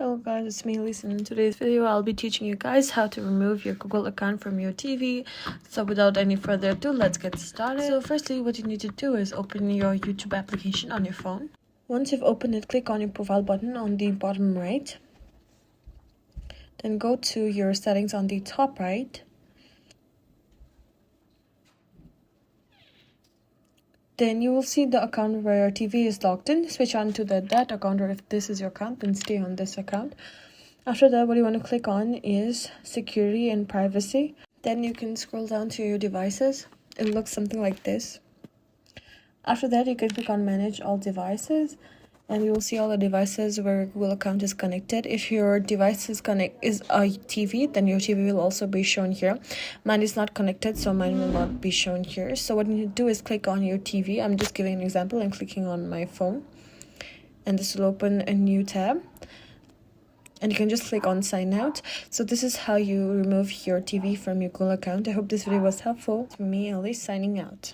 Hello guys, it's me Elise, and in today's video I'll be teaching you guys how to remove your Google account from your TV. So without any further ado, let's get started. So firstly, what you need to do is open your YouTube application on your phone. Once you've opened it, click on your profile button on the bottom right. Then go to your settings on the top right. Then you will see the account where your TV is logged in. Switch on to that account, or if this is your account, then stay on this account. After that, what you want to click on is security and privacy. Then you can scroll down to your devices. It looks something like this. After that, you can click on manage all devices, and you will see all the devices where your Google account is connected. If your device is a TV, then your TV will also be shown here. Mine is not connected, so mine will not be shown here. So what you need to do is click on your TV. I'm just giving an example. I'm clicking on my phone, and this will open a new tab. And you can just click on sign out. So this is how you remove your TV from your Google account. I hope this video was helpful. It's me, Elise, signing out.